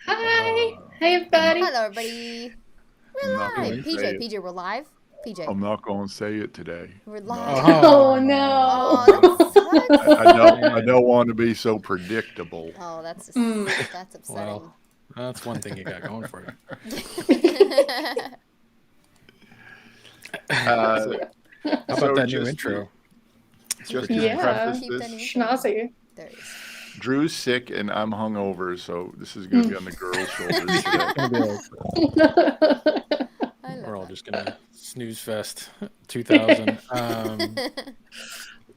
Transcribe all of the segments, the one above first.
Hi. Hi, I'm everybody. Hello, everybody. We're not going live. to say it. PJ, we're live. PJ, I'm not going to say it today. we're No. live. Oh, Oh, no. that sucks. I don't want to be so predictable. Oh, that's just, Mm. that's upsetting. Well, that's one thing you got going for you. Uh, How about so that new just intro? Just pretty to Yeah. preface Keep that this, in- Schnauzy. There it is. Drew's sick and I'm hungover, so this is going to be on the girls' shoulders today. It's gonna be like, I love we're all that. just gonna snooze fest 2000.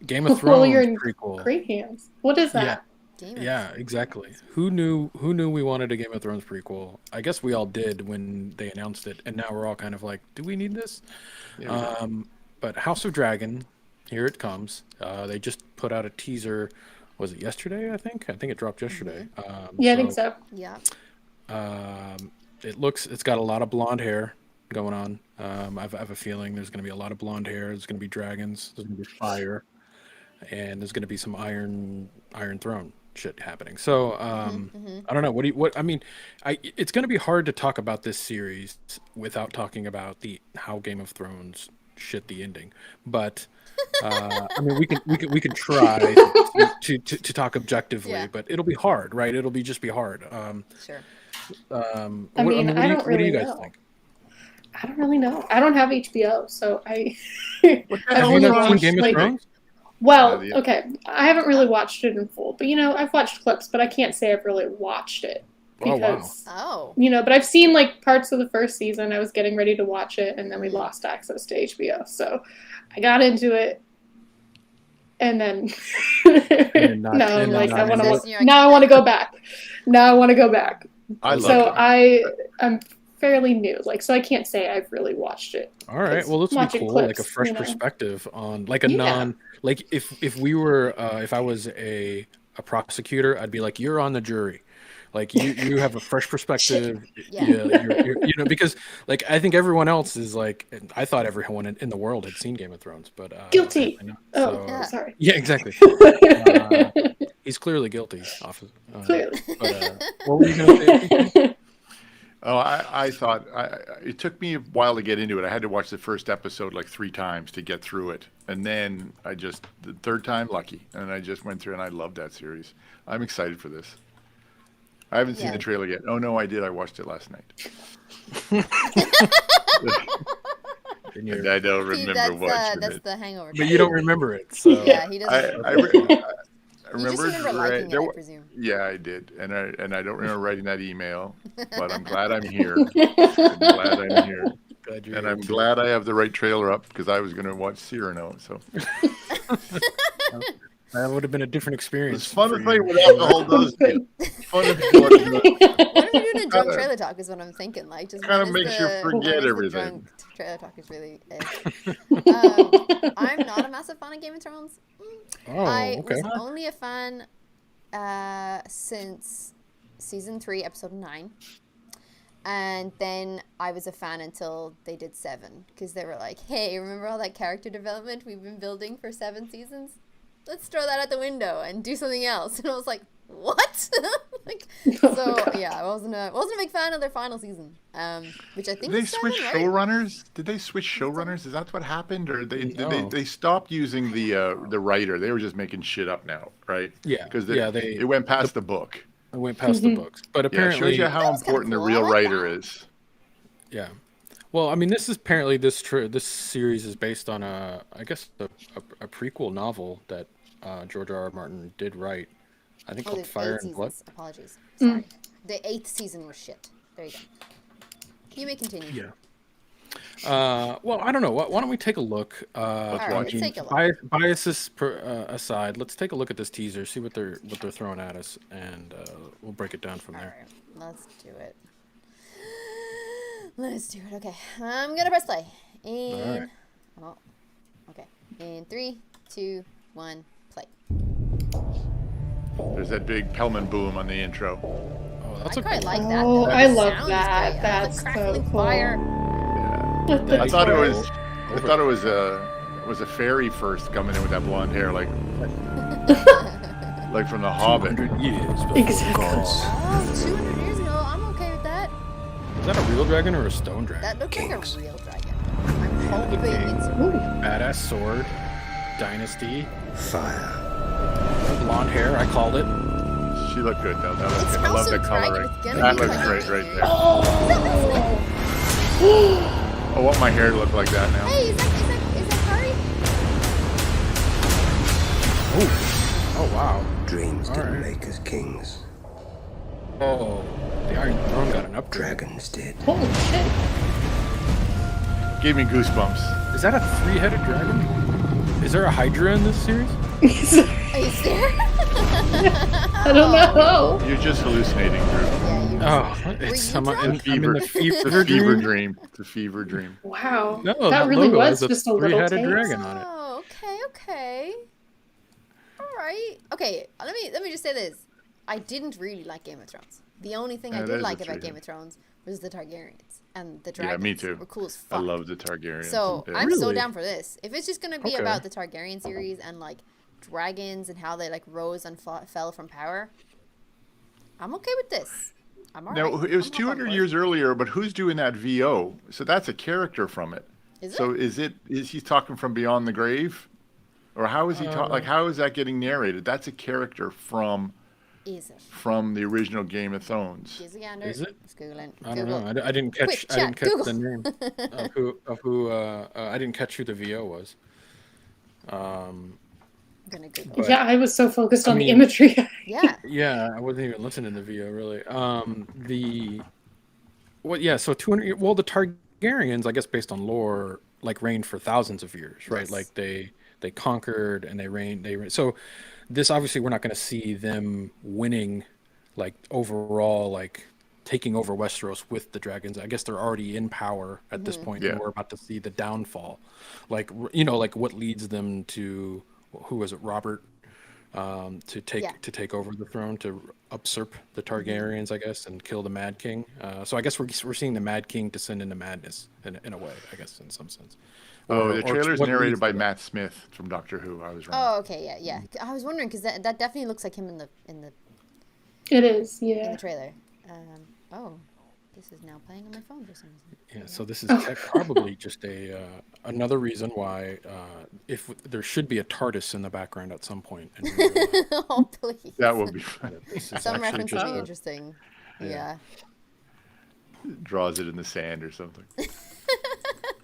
Game of Well, Thrones you're in prequel. great hands. What is that? Game of Yeah, exactly. Who knew we wanted a Game of Thrones prequel? I guess we all did when they announced it, and now we're all kind of like, do we need this? Yeah, But House of Dragon, here it comes. They just put out a teaser. Was it yesterday? I think it dropped yesterday. Yeah, I think so. Yeah. It's got a lot of blonde hair going on. I have a feeling there's going to be a lot of blonde hair. There's going to be dragons. There's going to be fire, and there's going to be some Iron Throne shit happening. So I don't know. What I mean, it's going to be hard to talk about this series without talking about how Game of Thrones shit the ending. But I mean, we can try to talk objectively, Yeah. but it'll be hard, right? It'll just be hard. Sure. I mean, I don't what do really you guys know. think? I don't really know. I don't have HBO, so I. Have I've you only not seen watched, Game of like, Thrones? well, Yeah. okay. I haven't really watched it in full, but I've watched clips, but I can't say I've really watched it Oh, wow. because Oh. but I've seen like parts of the first season. I was getting ready to watch it, and then we lost access to HBO, so I got into it. And then And not- now I'm and like, not I want into to. it. You're like, Now I want to go back. Now I want to go back. I love So it. I'm fairly new, so I can't say I've really watched it. All right. It's Well, this would be watching cool, like a clips, fresh perspective on like a Yeah. like if we were if I was a prosecutor, I'd be like, you're on the jury. Like you have a fresh perspective. Yeah. You're, because like I think everyone else is like, I thought everyone in the world had seen Game of Thrones, but Guilty. apparently not. Oh, So, Yeah. sorry. yeah, exactly. He's clearly guilty. Off of, Clearly. But what were you gonna say? Oh, I thought it took me a while to get into it. I had to watch the first episode like 3 times to get through it. And then the third time, lucky. And I just went through and I loved that series. I'm excited for this. I haven't seen Yeah. the trailer yet. Oh, no, I did. I watched it last night. And you're- And I don't See, remember watching that's it. the hangover. but you don't remember it. So Yeah, he I, doesn't. I, remember. re- I You just remember, remember liking there it, I were- presume. Yeah, I did. And I don't remember writing that email, but I'm glad I'm here. I'm glad I'm here. glad you're And here I'm too. glad I have the right trailer up because I was going to watch Cyrano. So That would have been a different it's experience. fun for to play you. what alcohol does to you. Fun to see what it does. What are we doing a drunk Kinda- trailer talk is what I'm thinking. Like, just kinda when is makes you the- forget when is the everything. drunk trailer talk is really. I'm not a massive fan of Game of Thrones. Oh, I okay. was only a fan since season 3, episode 9. And then I was a fan until they did 7. Because they were like, hey, remember all that character development we've been building for 7 seasons? Let's throw that out the window and do something else. And I was like, what? Yeah, I wasn't a big fan of their final season. Which I think Did they is 7, switch right? showrunners? Did they switch showrunners? Is that what happened, or No. they stopped using the writer? They were just making shit up now, right? Yeah, because yeah, it went past the book. I went past the books, but Yeah, it apparently, shows you how was kinda important the cool. I real like writer that. is. yeah. Well, I mean, this is apparently this series is based on a prequel novel that George R.R. Martin did write. I think Oh, called there's Fire 8 and Blood. seasons. Apologies. Sorry. The 8th season was shit. There you go. You may continue. Yeah. Well, I don't know. Why don't we take a look? Let's watch it. Take a look. Biases aside, let's take a look at this teaser, see what they're throwing at us, and we'll break it down from All there. right, let's do it. Let's do it. Okay, I'm gonna press play. And oh, okay. In 3, 2, 1, play. There's that big Pellman boom on the intro. Oh, that's I a quite cool. like that. Oh, Though. I The love sound is that. great. That's the so crackling cool. fire. Yeah. I thought it was. I Over. thought it was a fairy first coming in with that blonde hair, like from The Hobbit. 200 years before Exactly. the gods. Oh, 200 years ago. Is that a real dragon or a stone dragon? That looks like a real dragon. I'm hoping it's real. Badass sword. Dynasty. Fire. Blonde hair. I called it. She looked good though. That It's looked good. I House love of the Dragon. coloring. It's gonna That be looks like great a right figure. there. Oh! I want my hair to look like that now. Hey, is that Kari? Oh wow. Dreams All didn't right. make us kings. Oh, the Iron Throne got an upgrade. Dragons did. Holy shit. Gave me goosebumps. Is that a 3-headed dragon? Is there a Hydra in this series? Is there? I don't know. You're just hallucinating, Drew. Yeah, you Oh, Were it's you I'm drunk? in the fever It's a fever dream. dream. It's a fever dream. Wow. No, that really logo was has just a little 3-headed taste. dragon on it. Oh, okay. All right. Okay, let me just say this. I didn't really like Game of Thrones. The only thing I that did is like a about three. Game of Thrones was the Targaryens and the Yeah, dragons. me too. Were cool as I fuck. love the Targaryens. So Yeah. I'm so Really? down for this. If it's just gonna be Okay. about the Targaryen series and like dragons and how they like rose and fell from power, I'm okay with this. I'm alright. Now, it was I'm 200 on board. years earlier, but who's doing that VO? So that's a character from it. Is So it? is he talking from beyond the grave? Or how is he like how is that getting narrated? That's a character from Is it? the original Game of Thrones. Is it? Is it? It's Googling. I don't Google. know. I didn't catch. Quick I didn't chat, catch the Google. name of who. I didn't catch who the VO was. I'm gonna Google. But- Yeah, I was so focused I on the mean- imagery. Yeah. Yeah, I wasn't even listening to the VO really. Yeah. So 200. Well, the Targaryens, I guess, based on lore, like reigned for thousands of years, right? Yes. Like they conquered and they reigned. So this obviously we're not going to see them winning, like overall, like taking over Westeros with the dragons. I guess they're already in power at this point, Yeah. and we're about to see the downfall. Like like what leads them to who was it, Robert, to take over the throne, to usurp the Targaryens, I guess, and kill the Mad King. So I guess we're seeing the Mad King descend into madness in a way, I guess, in some sense. Oh, the trailer's what narrated leads by to that. Matt Smith from Doctor Who. I was wrong. Oh, okay. Yeah. I was wondering because that definitely looks like him in the It is, in yeah. the trailer. Oh, this is now playing on my phone for some reason. Yeah, so this is probably just another reason why if there should be a TARDIS in the background at some point. And we realize Oh, please. That would be fun. that this is Some actually reference just would be a- interesting. Yeah. Draws it in the sand or something.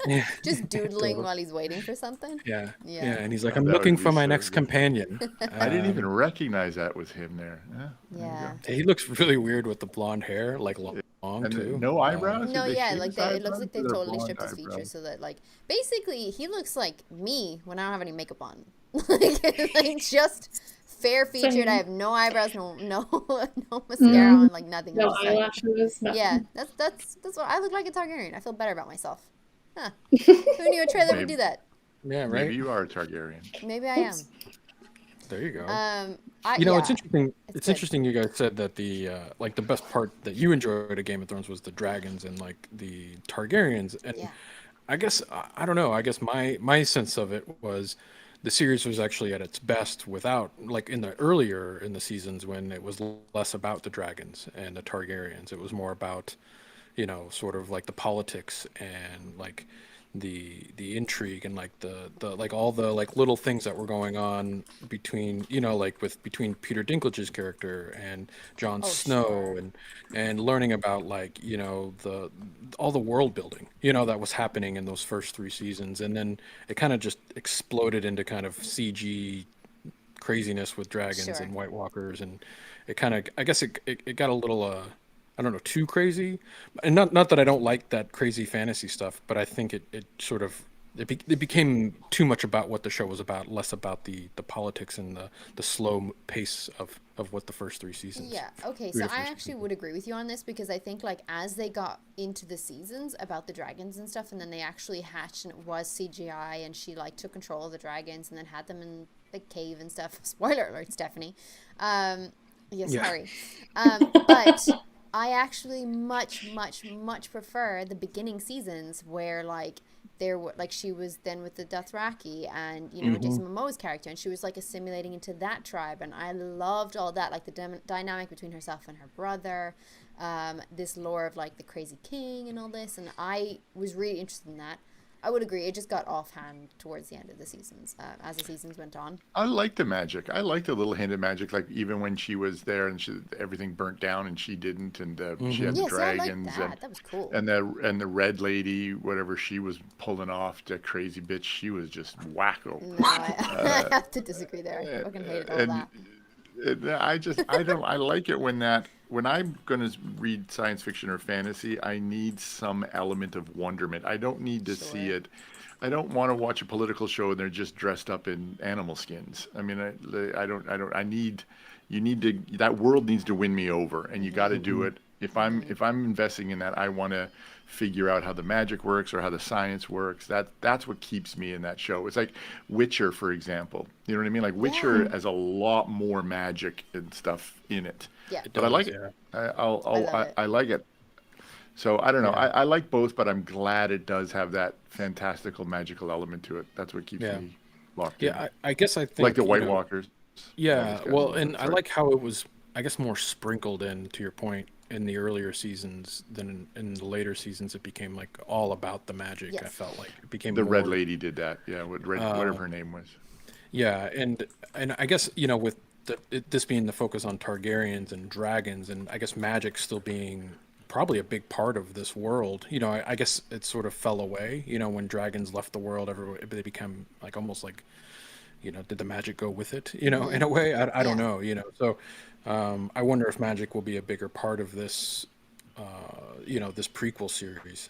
Yeah, Just doodling while he's waiting for something. yeah, Yeah. yeah, and he's like, Oh, I'm that would looking be for my so next good. companion. I didn't even recognize that was him there. Yeah. there you Yeah. go. He looks really weird with the blonde hair, like long And too. no eyebrows? No, Did they yeah, shave like his it looks eyebrows like they or they're totally blonde stripped his eyebrows? features so that like basically he looks like me when I don't have any makeup on. like just fair featured. Same. I have no eyebrows, no mascara on, like nothing. No just like- eyelashes. Nothing. yeah, that's what I look like a Targaryen. I feel better about myself. Huh. Who knew a trailer would do that? Yeah, right. Maybe you are a Targaryen. Maybe I am. There you go. I, You know, yeah, it's interesting. It's good. interesting. You guys said that the like the best part that you enjoyed of Game of Thrones was the dragons and like the Targaryens. And Yeah. I guess I don't know. I guess my sense of it was the series was actually at its best without like in the seasons when it was less about the dragons and the Targaryens. It was more about sort of like the politics and like the intrigue and like the like all the like little things that were going on between between Peter Dinklage's character and Jon Snow sure. and learning about like all the world building that was happening in those first 3 seasons, and then it kind of just exploded into kind of CG craziness with dragons Sure. and White Walkers, and it kind of I guess it got a little I don't know, too crazy, and not that I don't like that crazy fantasy stuff, but I think it sort of it became too much about what the show was about, less about the politics and the slow pace of what the first 3 seasons. Yeah, okay, Three so to I four actually would agree with you on this because I think like as they got into the seasons about the dragons and stuff, and then they actually hatched and it was CGI and she like took control of the dragons and then had them in the cave and stuff. Spoiler alert, Stephanie. Yeah, Yeah. sorry. But I actually much prefer the beginning seasons where like there were like she was then with the Dothraki and you know Jason Momoa's character, and she was like assimilating into that tribe, and I loved all that, like the dynamic between herself and her brother, this lore of like the crazy king and all this, and I was really interested in that. I would agree. It just got offhand towards the end of the seasons, as the seasons went on. I like the magic. I like the little hint of magic, like even when she was there and everything burnt down and she didn't, and she had the Yes, I dragons liked that. That was cool. and the red lady, whatever she was pulling off, that crazy bitch, she was just wacko. No, I have to disagree there. I fucking hated all that. I like it when I'm going to read science fiction or fantasy, I need some element of wonderment. I don't need to see it. I don't want to watch a political show and they're just dressed up in animal skins. I mean, that world needs to win me over, and you got to do it. If I'm investing in that, I want to figure out how the magic works or how the science works. That's what keeps me in that show. It's like Witcher, for example. You know what I mean? Like Witcher has a lot more magic and stuff in it. Yeah. But I like it. I like it. So I don't know. I like both, but I'm glad it does have that fantastical magical element to it. That's what keeps me locked in. Yeah, I guess I think like the White Walkers. Yeah, well, and I like how it was, I guess, more sprinkled in, to your point, in the earlier seasons than in the later seasons. It became like all about the magic. Yes. I felt like it became the more, Red Lady did that. Yeah, whatever her name was. Yeah, and I guess with this being the focus on Targaryens and dragons, and I guess magic still being probably a big part of this world. I guess it sort of fell away. When dragons left the world, they became like almost like, did the magic go with it? In a way, I don't know. So I wonder if magic will be a bigger part of this. This prequel series.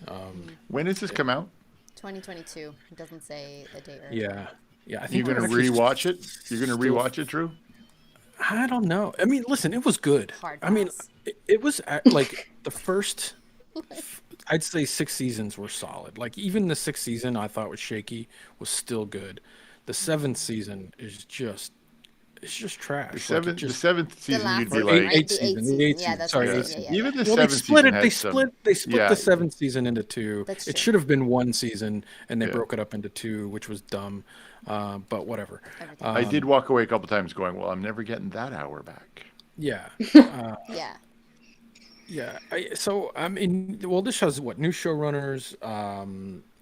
When does this come out? 2022. It doesn't say the date. Yeah. I think you're gonna rewatch it. You're gonna rewatch it, Drew. I don't know. I mean, listen, it was good. Hard I mean, pass. it was like the first, I'd say 6 seasons were solid. Like even the 6th season I thought was shaky, was still good. The 7th season is just, it's just trash. The seventh season you'd be last like eighth season. The 8th season. Yeah, that's sorry. right. Yeah. Even the Well, seventh season they split the 7th season into 2. That's It true. should have been 1 season, and they broke it up into 2, which was dumb. But whatever. I did walk away a couple times going, well, I'm never getting that hour back. Yeah. Yeah. Yeah. So I mean, well, this has new showrunners.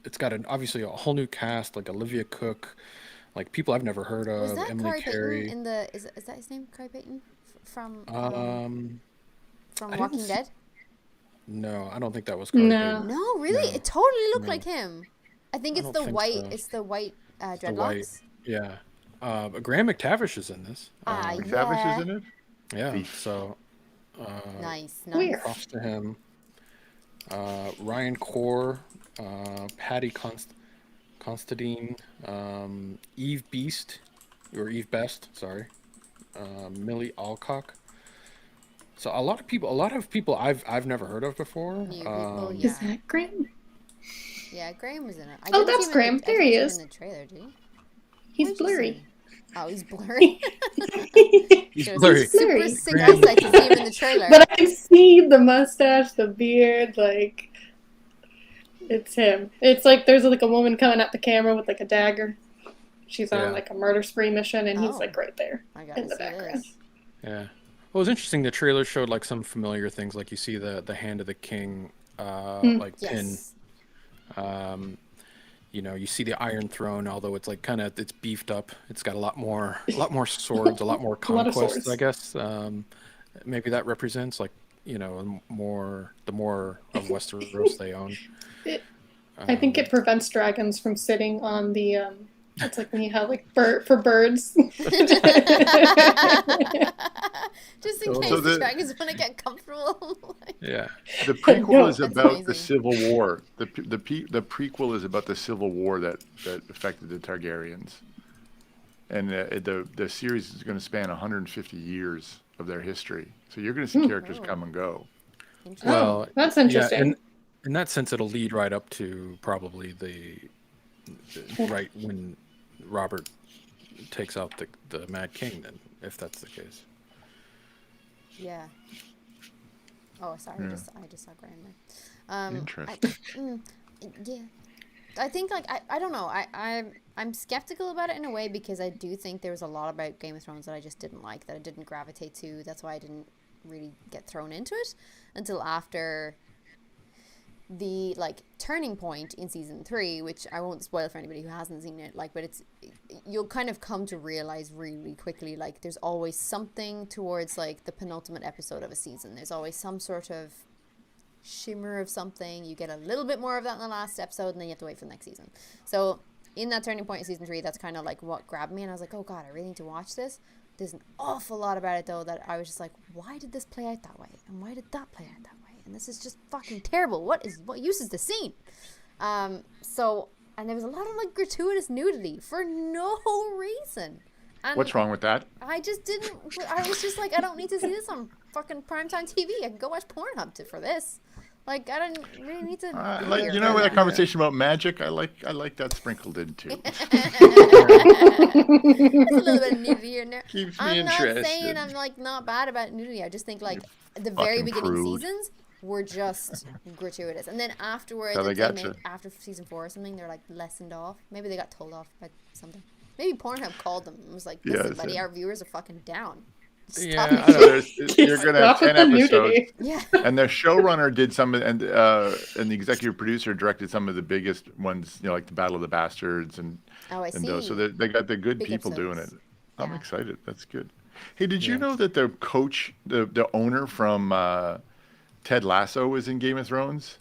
It's got obviously a whole new cast, like Olivia Cook, like people I've never heard of. Was that Emily Corey Carey. Payton in the? Is that his name? Corey Payton from I Walking didn't Dead. No, I don't think that was Corey No. Payton. No, really, No. it totally looked No. like him. I think I it's don't the think white. so. It's the white The dreadlocks. white. Yeah. Graham McTavish is in this. McTavish is in it? Yeah. So Nice. Weird. props to him. Ryan Core, Patty Constantine, Eve Beast, or Eve Best, sorry, Millie Alcock. So a lot of people I've never heard of before. New people, Is yeah. that Graham? Yeah, Graham was in it. I Oh, didn't that's see him Graham. in the, There I he didn't is. see him in the trailer, did you? He's Where'd you see blurry. him? Oh, he's blurry. He's Sure, blurry. Super Blurry. single sight to see him in the trailer. But I can see the mustache, the beard, like it's him. It's like there's like a woman coming at the camera with like a dagger. She's on Yeah. like a murder spree mission, and he's Oh. like right there I gotta in the see background. this. Yeah. Well, it was interesting. The trailer showed like some familiar things, like you see the hand of the king, like pin. Yes. You see the Iron Throne, although it's like it's beefed up. It's got a lot more swords, a lot more A lot of conquests, swords. I guess. Maybe that represents like the more of Westeros they own. I think it prevents dragons from sitting on the. It's like when you have like for birds. Just in So case the- the dragons want to get comfortable. Yeah. The prequel is That's about the amazing. Civil War. The prequel is about the Civil War that affected the Targaryens, and the series is going to span 150 years of their history. So you're going to see characters come and go. Interesting. Well, That's yeah, interesting. and in that sense, it'll lead right up to probably right when Robert takes out the Mad King, then, if that's the case. Yeah. Oh, sorry. Yeah. I just saw Graham there. Interesting. Yeah. I think like I don't know. I'm skeptical about it in a way because I do think there was a lot about Game of Thrones that I just didn't like, that I didn't gravitate to. That's why I didn't really get thrown into it until after the like turning point in season 3, which I won't spoil for anybody who hasn't seen it, like, but you'll kind of come to realize really quickly, like, there's always something towards like the penultimate episode of a season. There's always some sort of shimmer of something. You get a little bit more of that in the last episode, and then you have to wait for the next season. So in that turning point in season 3, that's kind of like what grabbed me, and I was like, oh god, I really need to watch this. There's an awful lot about it though that I was just like, why did this play out that way, and why did that play out that way? And this is just fucking terrible. What use is the scene? So, and there was a lot of like gratuitous nudity for no reason. And What's wrong with that? I just didn't. I was just like, I don't need to see this on fucking primetime TV. I can go watch Pornhub for this. Like, I don't really need to. You know, that conversation about magic, I like that sprinkled in too. There's a little bit of nudity in there. Keeps me I'm interested. not saying I'm like not bad about nudity. I just think like the very fucking beginning prude. seasons were just gratuitous, and then afterwards, So they until got you. after season 4 or something, they're like lessened off. Maybe they got told off by something. Maybe Pornhub called them and was like, "Listen, buddy, our viewers are fucking down. Stop Yeah, it." I know, you're gonna have Stop with 10 the episodes, nudity. Yeah. and the showrunner did some, and the executive producer directed some of the biggest ones, you know, like the Battle of the Bastards and Oh, I and see. those. So they got the good Big people doing it. episodes. I'm Yeah. excited. That's good. Hey, did you know that the coach, the owner from Ted Lasso was in Game of Thrones?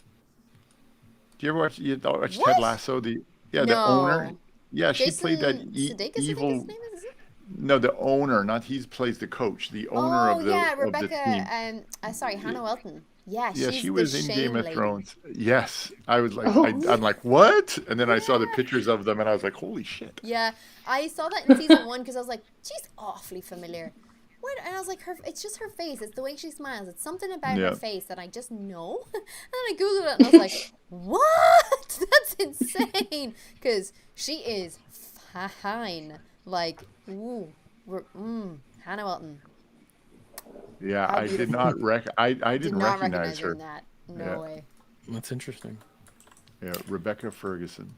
Do you ever watch Ted What? Lasso? The No. owner. Yeah, she Jason played that Sudeikis, I think evil. his name is it? No, the owner, not he plays the coach. The owner Oh of the yeah, of the team. Rebecca. Sorry, Hannah Welton. Yeah, Yeah, she's she was the in Shane Game of lady. Thrones. Yes, I was like, Oh. I'm like, what? And then I saw the pictures of them, and I was like, holy shit. Yeah, I saw that in season 1 because I was like, she's awfully familiar. What? And I was like, it's just her face. It's the way she smiles. It's something about Yeah. her face that I just know. And then I googled it and I was like, what? That's insane. Because she is fine. Like, ooh, Hannah Welton. Yeah, How I did beautiful. not I Did didn't not recognize her her. in that. No Yeah. way. That's interesting. Yeah, Rebecca Ferguson.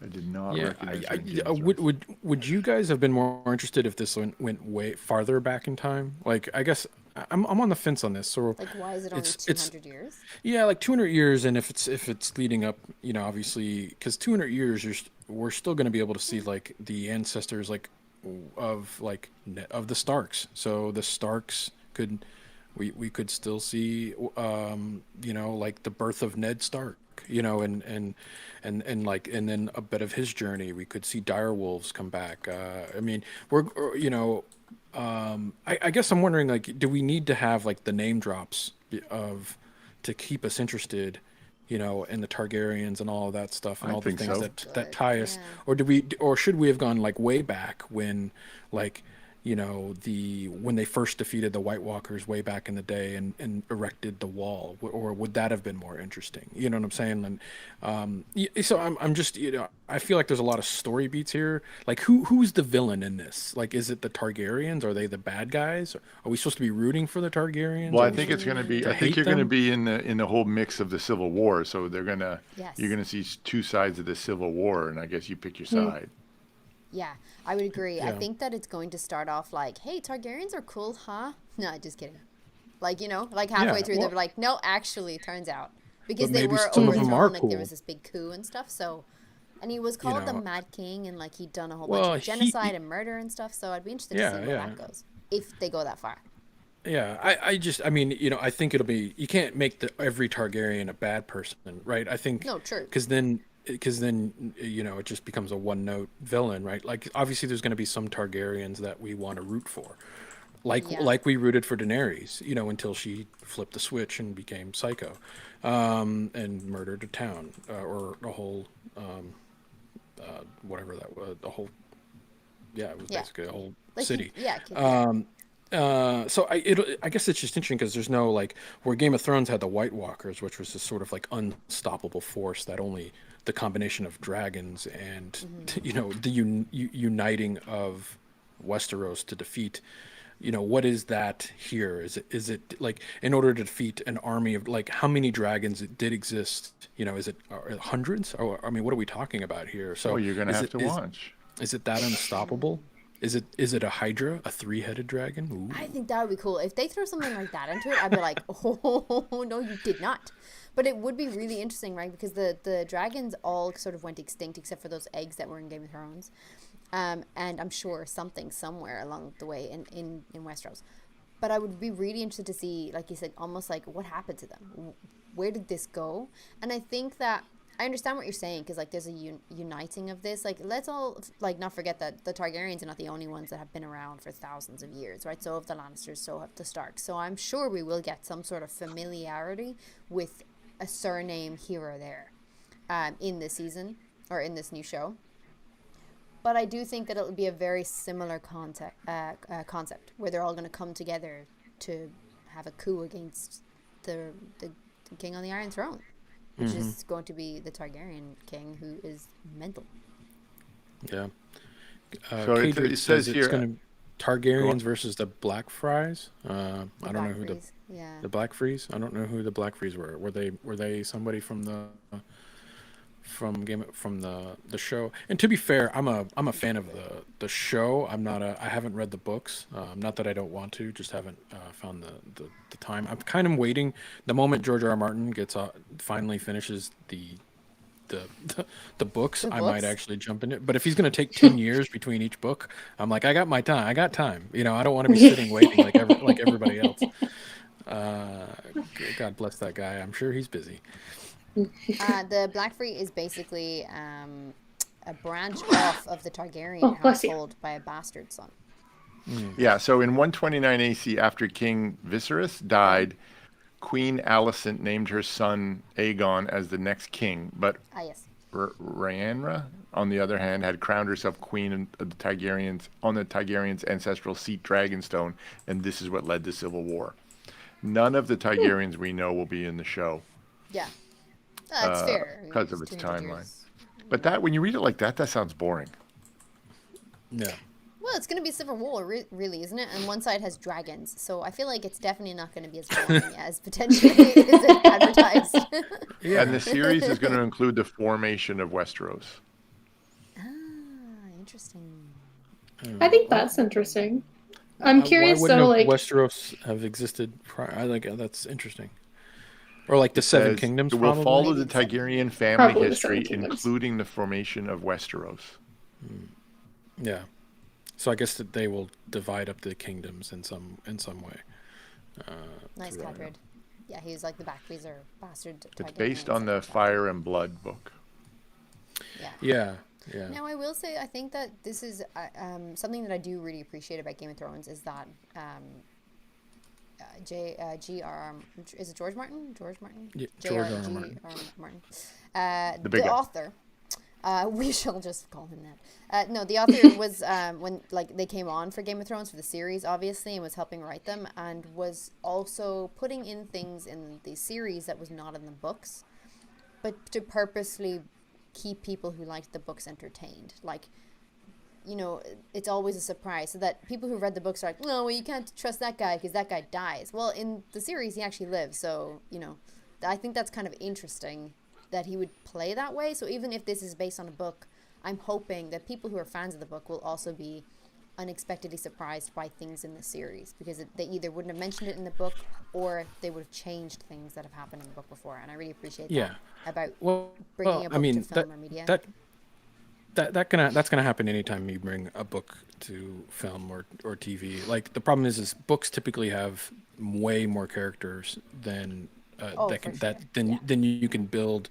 I did not Yeah, recognize her. in Game of would Thrones. would you guys have been more interested if this went way farther back in time? Like, I guess I'm on the fence on this. So Like, why is it only it's 200 years? yeah, like 200 years, and if it's leading up, you know, obviously, because 200 years, we're still going to be able to see like the ancestors, like of the Starks. So the Starks could, we could still see, you know, like the birth of Ned Stark, you know, and then a bit of his journey. We could see direwolves come back. I mean, you know, I guess I'm wondering, like, do we need to have like the name drops to keep us interested, you know, in the Targaryens and all of that stuff and I all the think things so. that tie us, Yeah. or should we have gone like way back when, like, you know, when they first defeated the White Walkers way back in the day and erected the wall, or would that have been more interesting? You know what I'm saying? And so I'm just, you know, I feel like there's a lot of story beats here. Like, who's the villain in this? Like, is it the Targaryens? Are they the bad guys? Are we supposed to be rooting for the Targaryens? Well, Are I we think it's supposed going to be. to I think hate you're going to them? be in the whole mix of the Civil War. So you're going Yes. to see two sides of the Civil War, and I guess you pick your side. Yeah, I would agree. I Yeah. think that it's going to start off like, hey, Targaryens are cool, huh? No, just kidding. Like, you know, like halfway Yeah, through, well- they're like, no, actually, turns out. Because But they maybe were some of them overthrown, are like, there cool. was this big coup and stuff, so... And he was called the know, Mad King, and, like, he'd done a whole well, bunch of he- genocide and murder and stuff, so I'd be interested to Yeah, see where yeah. that goes. If they go that far. Yeah, I mean, you know, I think it'll be, you can't make every Targaryen a bad person, right? I think, No, true. because then, you know, it just becomes a one-note villain, right? Like, obviously, there's going to be some Targaryens that we want to root for, Yeah. like we rooted for Daenerys, you know, until she flipped the switch and became psycho, and murdered a town, or a whole, whatever that was, the whole, yeah, it was Yeah. basically a whole Like, city. yeah. So I guess it's just interesting because there's no, like, where Game of Thrones had the White Walkers, which was this sort of like unstoppable force that only the combination of dragons and you know, the uniting of Westeros to defeat what is that here? Is it like, in order to defeat an army of, like, how many dragons did exist? Is it hundreds? Or, I mean, what are we talking about here? Oh, So you're gonna is have it to watch. is it that unstoppable? Is it a hydra, a three-headed dragon? I Ooh. think that would be cool. If they throw something like that into it, I'd be like, oh, no, you did not. But it would be really interesting, right? Because the dragons all sort of went extinct except for those eggs that were in Game of Thrones. And I'm sure something somewhere along the way in Westeros. But I would be really interested to see, like you said, almost like what happened to them. Where did this go? And I think that I understand what you're saying, because like there's a uniting of this. Like, let's all like not forget that the Targaryens are not the only ones that have been around for thousands of years, right? So have the Lannisters, so have the Starks. So I'm sure we will get some sort of familiarity with a surname here or there in this season or in this new show. But I do think that it will be a very similar concept where they're all going to come together to have a coup against the king on the Iron Throne, which is going to be the Targaryen king, who is mental. Yeah. So Kadrid it says it's here. going to Targaryens versus the Blackfries. I don't know who Yeah. the Blackfries. I don't know who the Blackfries were. Were they somebody from the the show? And to be fair, I'm a fan of the show. I haven't read the books. Not that I don't want to, just haven't found the time. I'm kind of waiting the moment George R.R. Martin finally finishes the the books. The I might books? actually jump in it. But if he's going to take 10 years between each book, I'm like, I got my time. I got time. I don't want to be sitting waiting like everybody else. Uh, God bless that guy. I'm sure he's busy. The Blackfree is basically a branch off of the Targaryen bless you. household by a bastard son. Yeah, so in 129 AC, after King Viserys died, Queen Alicent named her son Aegon as the next king, but Ah, yes. Rhaenyra, on the other hand, had crowned herself queen of the Targaryens on the Targaryens' ancestral seat, Dragonstone, and this is what led to civil war. None of the Targaryens we know will be in the show Yeah. That's fair. because of It's its 200 timeline. years. But that, when you read it like that sounds boring. Yeah. Well, it's going to be civil war, really, isn't it? And one side has dragons, so I feel like it's definitely not going to be as boring as potentially is it advertised. Yeah. And the series is going to include the formation of Westeros. Ah, interesting. I think that's interesting. I'm curious Why wouldn't though, like Westeros have existed prior? That's interesting. Or like the Seven Says Kingdoms, it will probably. follow the Maybe the Seven Targaryen family Probably the history, Seven Kingdoms. including the formation of Westeros. Yeah. So I guess that they will divide up the kingdoms in some way. Nice, throughout it. Cadred. Yeah, he's like the Blackfrees or bastard It's Targaryens based on that the died. Fire and Blood book. Yeah. Yeah. Yeah. Now, I will say, I think that this is something that I do really appreciate about Game of Thrones is that G.R.R. Is it George Martin? George Martin? Yeah, J.R. George R.R. G. Martin. R. Martin. The big guy. Author. We shall just call him that. No, the author was when like they came on for Game of Thrones for the series, obviously, and was helping write them, and was also putting in things in the series that was not in the books, but to purposely keep people who liked the books entertained. Like, it's always a surprise, so that people who read the books are like, no, well, you can't trust that guy because that guy dies. Well, in the series, he actually lives, so I think that's kind of interesting that he would play that way. So even if this is based on a book, I'm hoping that people who are fans of the book will also be unexpectedly surprised by things in the series, because they either wouldn't have mentioned it in the book or they would have changed things that have happened in the book before. And I really appreciate Yeah. that about Well, bringing a book to film or media. that's gonna happen anytime you bring a book to film or TV. Like, the problem is books typically have way more characters than for sure. than you can build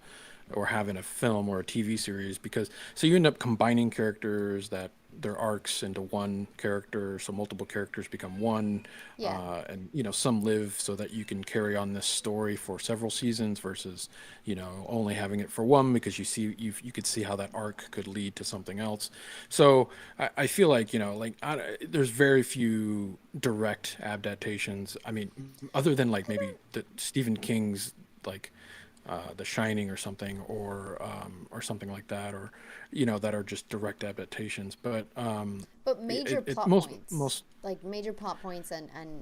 or have in a film or a TV series, because so you end up combining characters that their arcs into one character, so multiple characters become one. Yeah. And some live so that you can carry on this story for several seasons versus only having it for one, because you could see how that arc could lead to something else. So I feel like there's very few direct adaptations. I mean, other than like maybe the Stephen King's like The Shining or something, or something like that, or that are just direct adaptations. But But major plot most points, most like major plot points and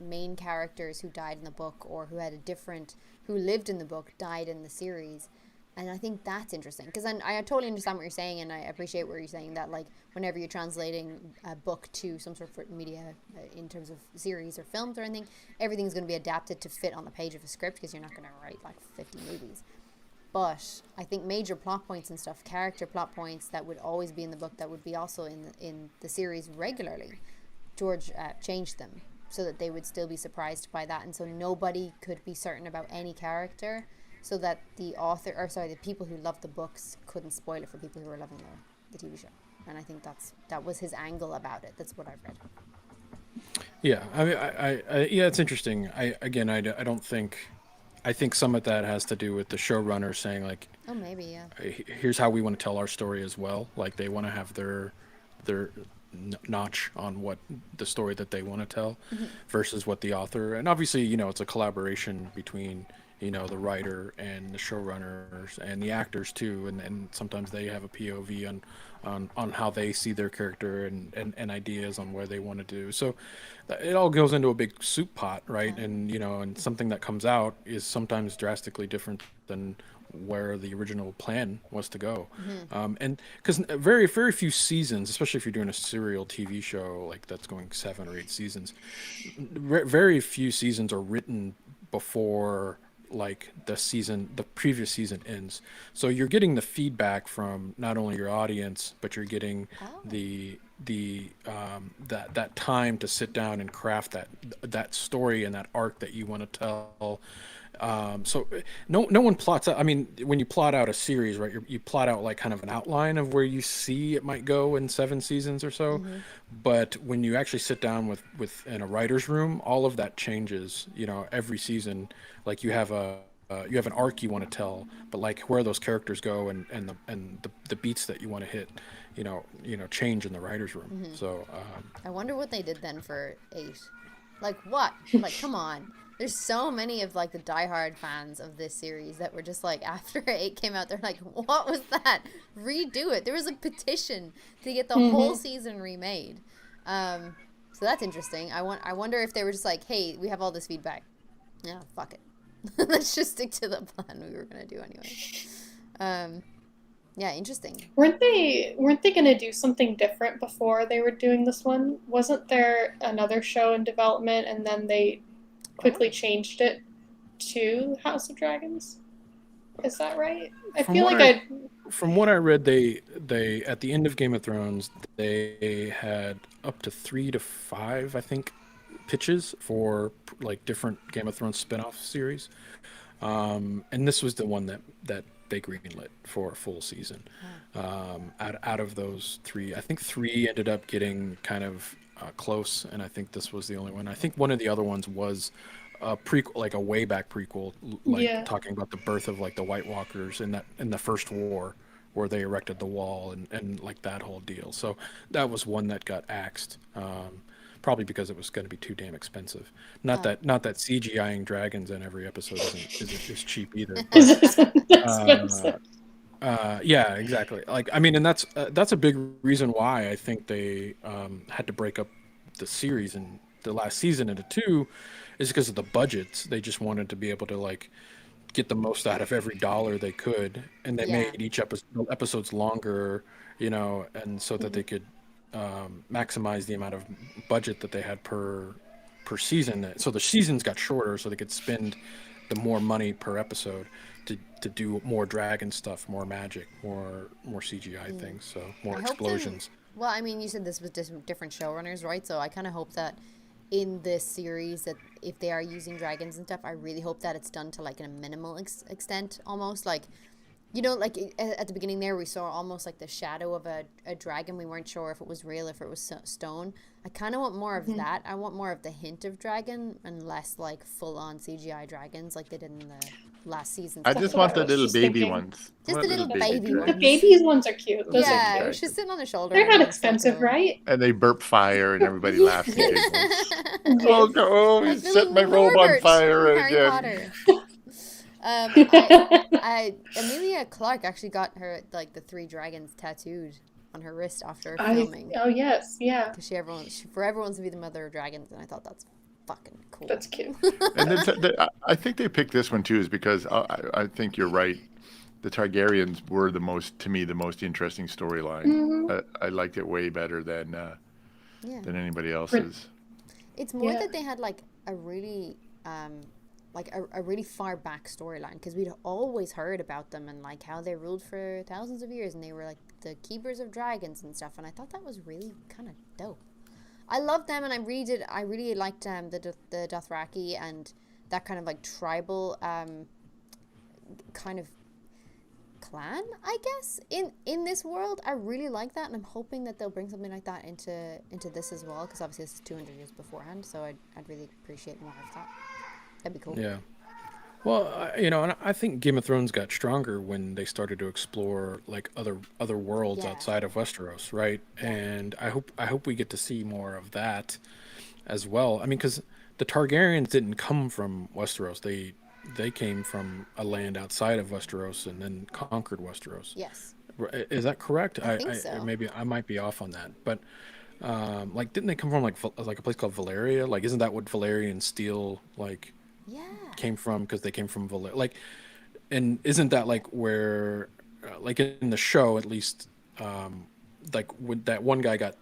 main characters who died in the book or who who lived in the book died in the series. And I think that's interesting because I totally understand what you're saying, and I appreciate what you're saying, that like whenever you're translating a book to some sort of media in terms of series or films or anything, everything's going to be adapted to fit on the page of a script because you're not going to write like 50 movies. But I think major plot points and stuff, character plot points that would always be in the book, that would be also in the series regularly, George changed them so that they would still be surprised by that, and so nobody could be certain about any character, so that the people who loved the books couldn't spoil it for people who were loving the TV show. And I think that was his angle about it. That's what I've read. Yeah, I mean, yeah, it's interesting. I don't think. I think some of that has to do with the showrunner saying like, oh, maybe, yeah. Here's how we want to tell our story as well. Like they want to have their notch on what the story that they want to tell, versus what the author. And obviously, it's a collaboration between the writer and the showrunners and the actors too, and sometimes they have a POV on how they see their character and ideas on where they want to do. So it all goes into a big soup pot, right? Yeah. And and something that comes out is sometimes drastically different than where the original plan was to go. And because very, very few seasons, especially if you're doing a serial TV show like that's going 7 or 8 seasons, very few seasons are written before like the previous season ends. So you're getting the feedback from not only your audience, but you're getting that time to sit down and craft that story and that arc that you want to tell. So no one plots out. I mean, when you plot out a series, right, you plot out like kind of an outline of where you see it might go in 7 seasons or so. But when you actually sit down with in a writer's room, all of that changes, every season. Like you have an arc you want to tell, but like where those characters go and the beats that you want to hit, change in the writer's room. So I wonder what they did then for 8. Like what? Like come on. There's so many of like the diehard fans of this series that were just like, after 8 came out, they're like, what was that? Redo it. There was a petition to get the whole season remade. So that's interesting. I wonder if they were just like, hey, we have all this feedback. Yeah, fuck it. Let's just stick to the plan we were gonna do anyway. Yeah, interesting. Weren't they gonna do something different before they were doing this one? Wasn't there another show in development and then they quickly changed it to House of Dragons? Is that right? From what I read, they at the end of Game of Thrones, they had up to 3 to 5, I think, pitches for like different Game of Thrones spin-off series, and this was the one that they greenlit for a full season. Out of those 3, I think 3 ended up getting kind of close, and I think this was the only one. I think one of the other ones was a prequel, like a way back prequel, like talking about the birth of like the White Walkers in the first war, where they erected the wall and like that whole deal. So that was one that got axed. Probably because it was going to be too damn expensive. Not that CGIing dragons in every episode is cheap either. But, yeah, exactly. Like I mean, and that's a big reason why I think they had to break up the series in the last season into 2, is because of the budgets. They just wanted to be able to like get the most out of every dollar they could, and they made each episodes longer, and so that they could maximize the amount of budget that they had per season. So the seasons got shorter, so they could spend the more money per episode to do more dragon stuff, more magic, more CGI things, so more explosions. Well, I mean, you said this was different showrunners, right? So I kind of hope that in this series, that if they are using dragons and stuff, I really hope that it's done to like a minimal extent, almost like, like at the beginning there, we saw almost like the shadow of a dragon. We weren't sure if it was real, if it was stone. I kind of want more of that. I want more of the hint of dragon and less like full-on CGI dragons like they did in the last season. I just want the little baby ones. Just the little baby ones. The babies ones are cute. Those yeah, are cute. she's sitting on the shoulder. They're not expensive, right? And they burp fire and everybody laughs and giggles. Oh, set my robe on fire again. Emilia Clarke actually got her like the 3 dragons tattooed on her wrist after filming. Oh yes, yeah. Because everyone's to be the mother of dragons, and I thought that's fucking cool. That's cute. And then I think they picked this one too, is because I think you're right. The Targaryens were the most interesting storyline. Mm-hmm. I liked it way better than anybody else's. It's more that they had like a really a really far back storyline, because we'd always heard about them and like how they ruled for thousands of years, and they were like the keepers of dragons and stuff, and I thought that was really kind of dope. I loved them, and I really liked the Dothraki and that kind of like tribal kind of clan, I guess, in this world. I really like that, and I'm hoping that they'll bring something like that into this as well, because obviously this is 200 years beforehand, so I'd really appreciate more of that. That'd be cool. Yeah. Well, and I think Game of Thrones got stronger when they started to explore like other worlds outside of Westeros, right? And I hope we get to see more of that as well. I mean, because the Targaryens didn't come from Westeros; they came from a land outside of Westeros and then conquered Westeros. Yes. Is that correct? I think so. Maybe I might be off on that, but like, didn't they come from like a place called Valyria? Like, isn't that what Valyrian steel like? Yeah. Came from, because they came from like, and isn't that like where like in the show at least, like when that one guy got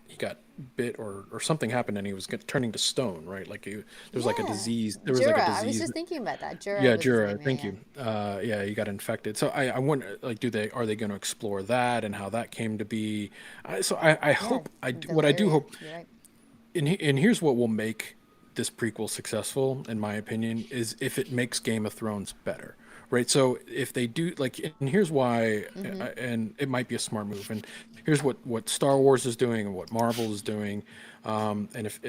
he got bit or something happened and he was turning to stone, right? Like there was like a disease. There was Jura. like a disease. I was just thinking about that. Jura. Yeah, Jura. Thank you. Yeah, he got infected. So I wonder, like, are they going to explore that and how that came to be? I hope what I do hope. You're right. And here's what will make this prequel successful, in my opinion, is if it makes Game of Thrones better, right? So if they do, like, and here's why, and it might be a smart move, and here's what Star Wars is doing and what Marvel is doing, and if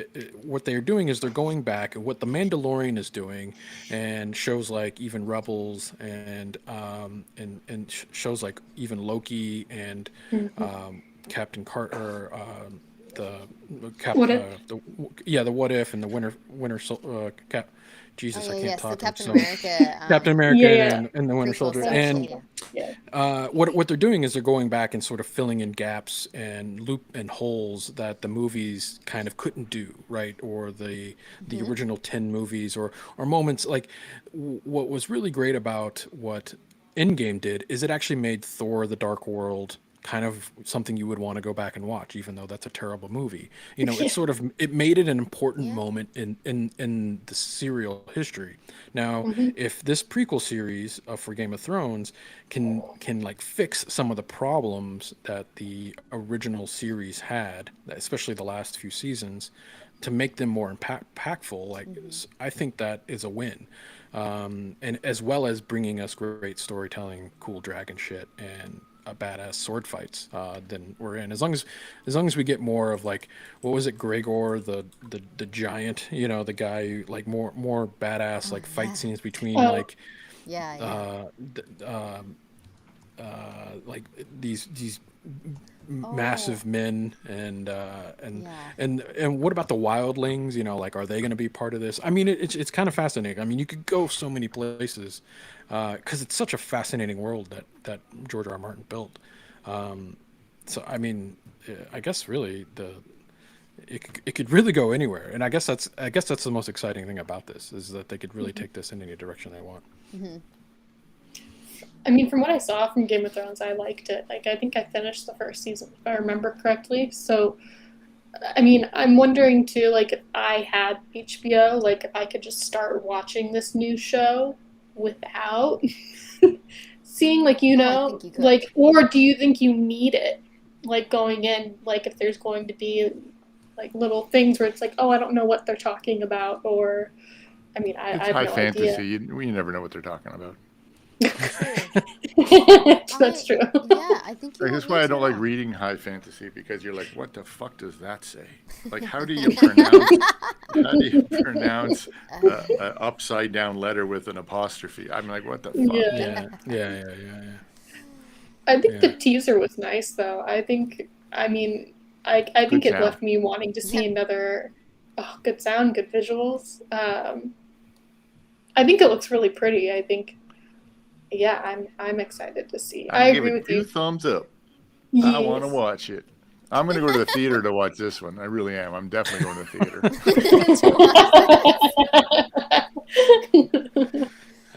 what they're doing is they're going back, and what The Mandalorian is doing, and shows like even Rebels and shows like even Loki and Captain Carter. The What If and the Winter Cap. Jesus, I can't talk. The Captain America. Captain America and the Winter Soldier. And Yeah. what they're doing is they're going back and sort of filling in gaps and holes that the movies kind of couldn't do, right? Or the original 10 movies or moments like what was really great about what Endgame did is it actually made Thor: The Dark World kind of something you would want to go back and watch, even though that's a terrible movie. It made it an important moment in the serial history. Now, if this prequel series for Game of Thrones can like fix some of the problems that the original series had, especially the last few seasons, to make them more impactful, like I think that is a win. And as well as bringing us great storytelling, cool dragon shit, and badass sword fights, then we're in. As long as we get more of like, what was it, Gregor, the giant, the guy who, like more badass like fight scenes between like like these massive men and what about the wildlings? Like, are they going to be part of this? I mean, it's kind of fascinating. I mean, you could go so many places because it's such a fascinating world that George R.R. Martin built. So I mean, I guess really it could really go anywhere, and I guess that's the most exciting thing about this, is that they could really take this in any direction they want. I mean, from what I saw from Game of Thrones, I liked it. Like, I think I finished the first season, if I remember correctly. So, I mean, I'm wondering, too, like, if I had HBO, like, if I could just start watching this new show without seeing, like, I think you could. like, or do you think you need it, like, going in, like, if there's going to be, like, little things where it's like, oh, I don't know what they're talking about, or, I mean, I have high no fantasy. idea. You never know what they're talking about. That's true. Yeah, I think you That's want why I to don't know. like reading high fantasy, because you're like, what the fuck does that say? Like, how do you pronounce an upside down letter with an apostrophe? I'm like, what the fuck? Yeah. Yeah. I think the teaser was nice, though. I think it Good sound. left me wanting to see another. Oh, good sound, good visuals. I think it looks really pretty. I think, I'm excited to see. I agree with you. 2 thumbs up. I want to watch it. I'm going to go to the theater to watch this one. I really am. I'm definitely going to the theater.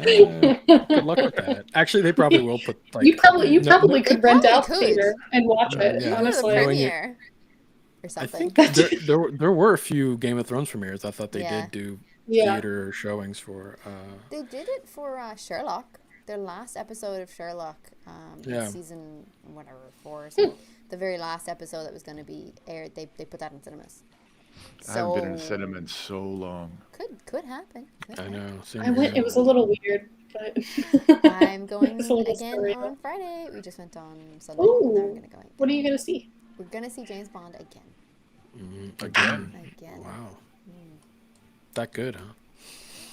Good luck with that. Actually, they probably will put like you probably no, could rent out the could. theater and watch it. Yeah. Honestly, The Knowing you- premiere or I something. think there were a few Game of Thrones premieres. I thought they Yeah. did do Yeah. theater showings for. They did it for Sherlock. Their last episode of Sherlock, Yeah. season whatever 4 or something. The very last episode that was going to be aired, they put that in cinemas. I haven't been in a cinema in so long. Could happen. Could I happen. know. same I went. here. It was a little weird, but I'm going It's a little again surreal. on Friday. We just went on Sunday. And now we're Ooh. going to go again. What are you gonna see? We're going to see James Bond again. Again. Again. Wow. That good, huh?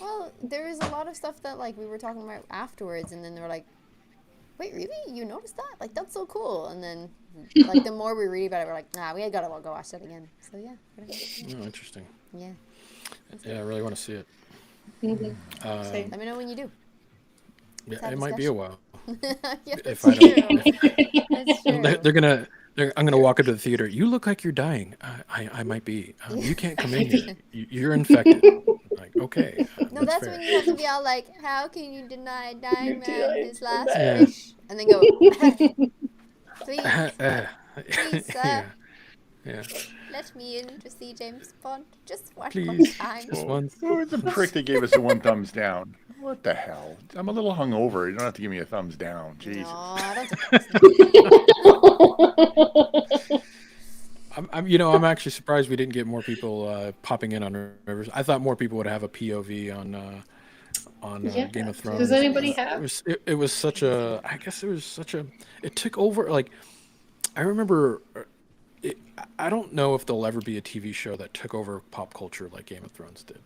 Well, there is a lot of stuff that like we were talking about afterwards, and then they were like, "Wait, really? You noticed that? Like that's so cool." And then, like the more we read about it, we're like, "Nah, we gotta go watch that again." So yeah, we're gonna go. Oh, interesting. Yeah. Yeah, I really want to see it. Same. Let me know when you do. Yeah, have it might be a discussion. while. Yeah, If that's I don't- true. That's true. They're gonna. I'm gonna walk into the theater. You look like you're dying. I might be. You can't come in here. You're infected. Like, okay. No, that's fair. when you have to be all like, "How can you deny a dying You're man dying his last Yeah. wish?" And then go, "Please, please, sir, Yeah. let me in to see James Bond just one Please. more time." Just once. Who was the prick that gave us a one thumbs down? What the hell? I'm a little hungover. You don't have to give me a thumbs down. Jesus. No, I don't. I'm actually surprised we didn't get more people popping in on Rivers. I thought more people would have a POV on Yeah. Game of Thrones. Does anybody It have? was it was such a. I guess it was such a. It took over. Like, I remember. I don't know if there'll ever be a TV show that took over pop culture like Game of Thrones did.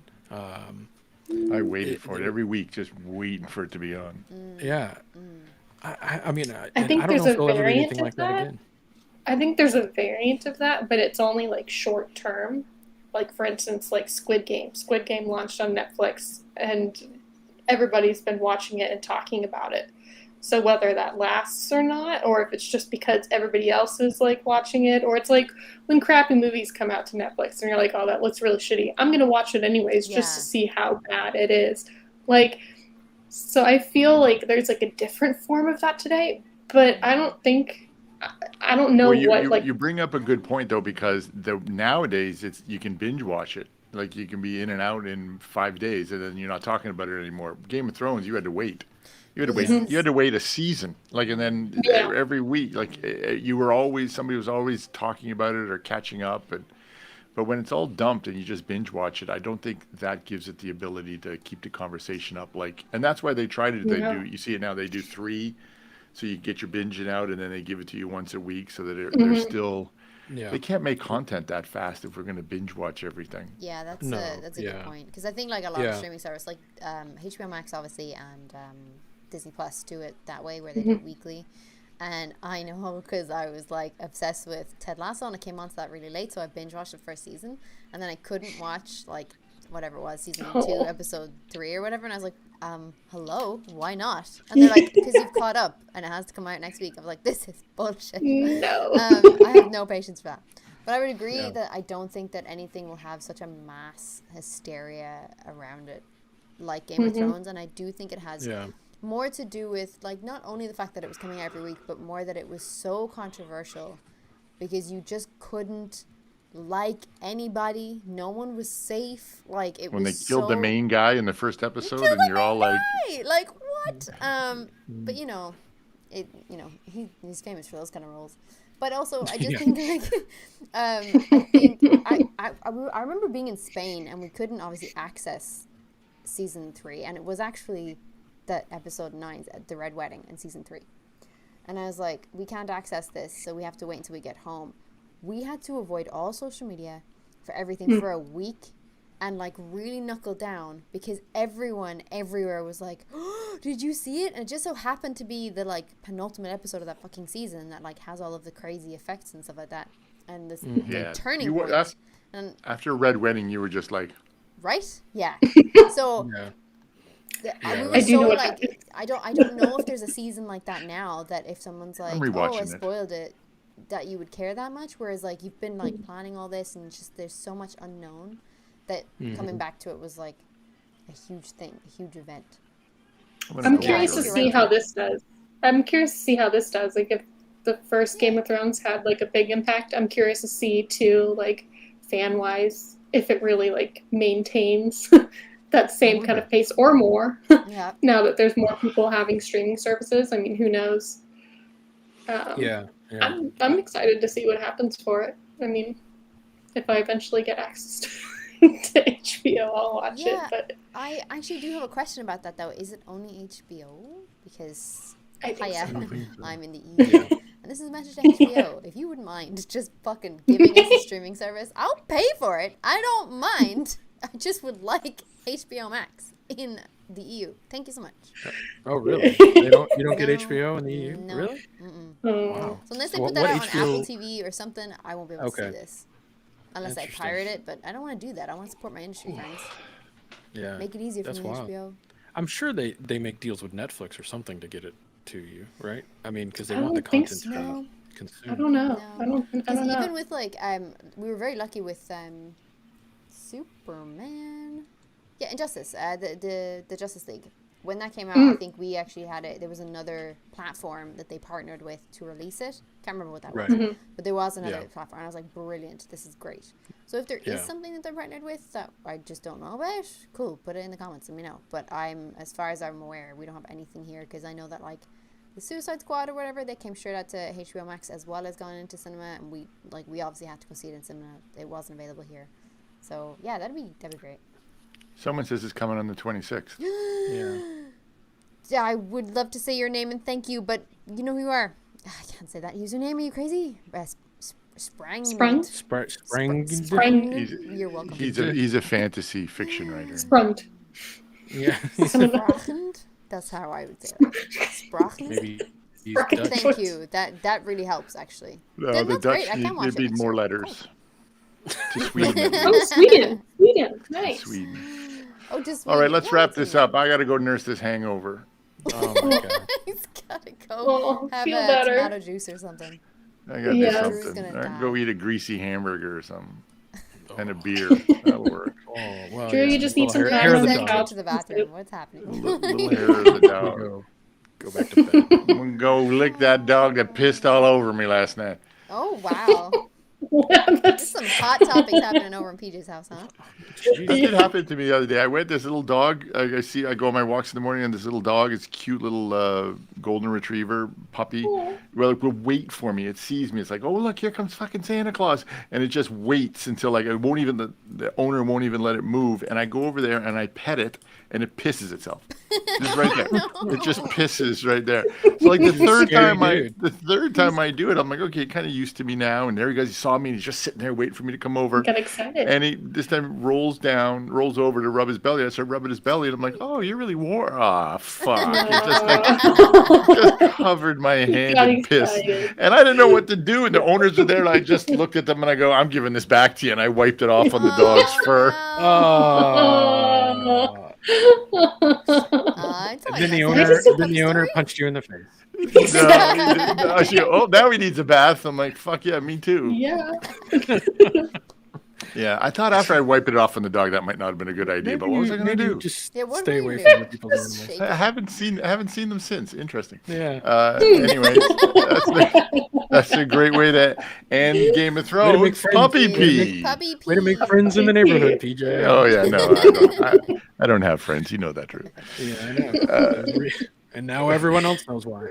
I waited for it every week, just waiting for it to be on. Yeah. I mean, I think don't there's know if a there'll ever be variant anything of like that that. again. I think there's a variant of that, but it's only like short term. Like for instance, like Squid Game. Squid Game launched on Netflix, and everybody's been watching it and talking about it. So whether that lasts or not, or if it's just because everybody else is like watching it, or it's like when crappy movies come out to Netflix and you're like, "Oh, that looks really shitty. I'm gonna watch it anyways just to Yeah. see how bad it is." Like, so I feel like there's like a different form of that today, but I don't think. I don't know Well, you bring up a good point though, because nowadays you can binge watch it. Like you can be in and out in 5 days, and then you're not talking about it anymore. Game of Thrones, you had to wait. You had to wait. Yes. You had to wait a season, like, and then Yeah. every week, like somebody was always talking about it or catching up. But when it's all dumped and you just binge watch it, I don't think that gives it the ability to keep the conversation up. Like, and that's why they tried it. Yeah. You see it now. They do 3, so you get your binging out, and then they give it to you once a week, so that they're still. Yeah. They can't make content that fast if we're going to binge watch everything. Yeah, that's No, a good yeah. point, because I think like a lot of Yeah. streaming services, like HBO Max obviously, and Disney Plus do it that way where they do it weekly. And I know because I was like obsessed with Ted Lasso, and I came onto that really late, so I binge watched the first season, and then I couldn't watch like whatever it was, season 2, episode 3 or whatever, and I was like, hello, why not? And they're like, because you've caught up and it has to come out next week. I was like, this is bullshit. No. I have no patience for that. But I would agree Yeah. that I don't think that anything will have such a mass hysteria around it like Game of Thrones, and I do think it has Yeah. more to do with like not only the fact that it was coming out every week, but more that it was so controversial because you just couldn't like anybody. No one was safe. Like it When they was killed the so- main guy in the first episode, killed and the you're all main like, guy! Like what? But he's famous for those kind of roles. But also, I just Yeah. think like, I remember being in Spain and we couldn't obviously access season 3, and it was actually that episode 9, the Red Wedding, in season 3. And I was like, we can't access this, so we have to wait until we get home. We had to avoid all social media for everything for a week and like really knuckle down because everyone everywhere was like, oh, did you see it? And it just so happened to be the like penultimate episode of that fucking season that like has all of the crazy effects and stuff like that. And this the yeah. turning point. And After Red Wedding, you were just like, right? Yeah. So Yeah. we were I do know so what like happened. I don't know if there's a season like that now that if someone's like, oh, I rewatching it. spoiled it, that you would care that much. Whereas like you've been like planning all this, and just there's so much unknown that coming back to it was like a huge thing, a huge event. I'm curious to see how this does. Like if the first Game of Thrones had like a big impact, I'm curious to see too, like fan wise, if it really like maintains that same kind of pace or more. Yeah. Now that there's more people having streaming services, I mean, who knows? Yeah. I'm excited to see what happens for it. I mean, if I eventually get access to HBO, I'll watch it. But I actually do have a question about that though. Is it only HBO? Because I think so. I'm in the EU, and this is a message to HBO. If you wouldn't mind just fucking giving us a streaming service, I'll pay for it. I don't mind. I just would like HBO Max in the EU. Thank you so much. Oh, really? You don't get HBO in the EU? No. Really? Wow. So unless they put that out on Apple TV or something, I won't be able to see this. Unless I pirate it, but I don't want to do that. I want to support my industry friends. Yeah. Make it easier for me, HBO. I'm sure they make deals with Netflix or something to get it to you, right? I mean, because they I want the don't think content so. to consume. I don't know. No. I don't know. Even with like we were very lucky with Superman. Yeah, Injustice. The Justice League. When that came out, I think we actually had it. There was another platform that they partnered with to release it. Can't remember what that was. But there was another platform. And I was like, brilliant. This is great. So if there is something that they're partnered with that I just don't know about, cool. Put it in the comments. Let me know. But as far as I'm aware, we don't have anything here because I know that like the Suicide Squad or whatever, they came straight out to HBO Max as well as going into cinema, and we obviously had to go see it in cinema. It wasn't available here. So yeah, that'd be great. Someone says it's coming on the 26th. Yeah, I would love to say your name and thank you, but you know who you are. I can't say that username. Are you crazy? Sprang. You're welcome. He's a fantasy fiction writer. Sprung. Yeah. Sprachend? That's how I would say it. Sprachend? Maybe he's Sprachend. Dutch. Thank you. That really helps, actually. No, Then the that's Dutch great. I can watch need it more next letters. To Sweden. Oh, Sweden. Nice. Sweden. Oh, just All right, let's yeah, wrap that's this up. I got to go nurse this hangover. Oh my god. He's gotta go Oh, have feel a better. tomato juice or something. I got to Yeah. do Drew's something. gonna I die. go eat a greasy hamburger or something. And a beer. That'll work. Oh, well, Drew, you just need some hair of the time Send to her dog. to the bathroom. What's happening? Little hair of the dog. Go back to bed. I'm going to go lick that dog that pissed all over me last night. Oh, wow. There's some hot topics happening over in PJ's house, huh? That did happen to me the other day. I went this little dog. I go on my walks in the morning, and this little dog, it's a cute little golden retriever puppy. Will wait for me. It sees me. It's like, oh look, here comes fucking Santa Claus, and it just waits until like it won't even the owner won't even let it move. And I go over there and I pet it, and it pisses itself. Just right there. It just pisses right there. So like the third time I do it, I'm like, okay, kind of used to me now. And there he goes. He saw me, and he's just sitting there waiting for me to come over. Get excited. And he this time rolls over to rub his belly. I start rubbing his belly, and I'm like, "Oh, you're really warm." Ah, fuck! It just covered my hand in piss, and I didn't know what to do. And the owners were there, and I just looked at them, and I go, "I'm giving this back to you," and I wiped it off on the dog's fur. Oh. Then the owner punched you in the face. No, now he needs a bath. I'm like, "Fuck yeah, me too." Yeah. Yeah, I thought after I wiped it off on the dog, that might not have been a good idea. But what was I going to do? Just Yeah, what stay were away you from people's animals. I haven't seen them since. Interesting. Yeah. Anyways, that's a great way to end Game of Way to make Thrones. friends. Puppy pee. Puppy pee. Way to make friends in the neighborhood, PJ. Oh yeah, no, I don't have friends. You know that, Drew. Yeah, I know. And now everyone else knows why.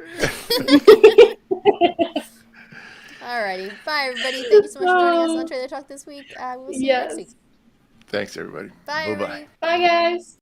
Alrighty. Bye, everybody. Thank you so much for joining us on Trailer Talk this week. We'll see you next week. Thanks, everybody. Bye, Bye-bye. everybody. Bye, guys.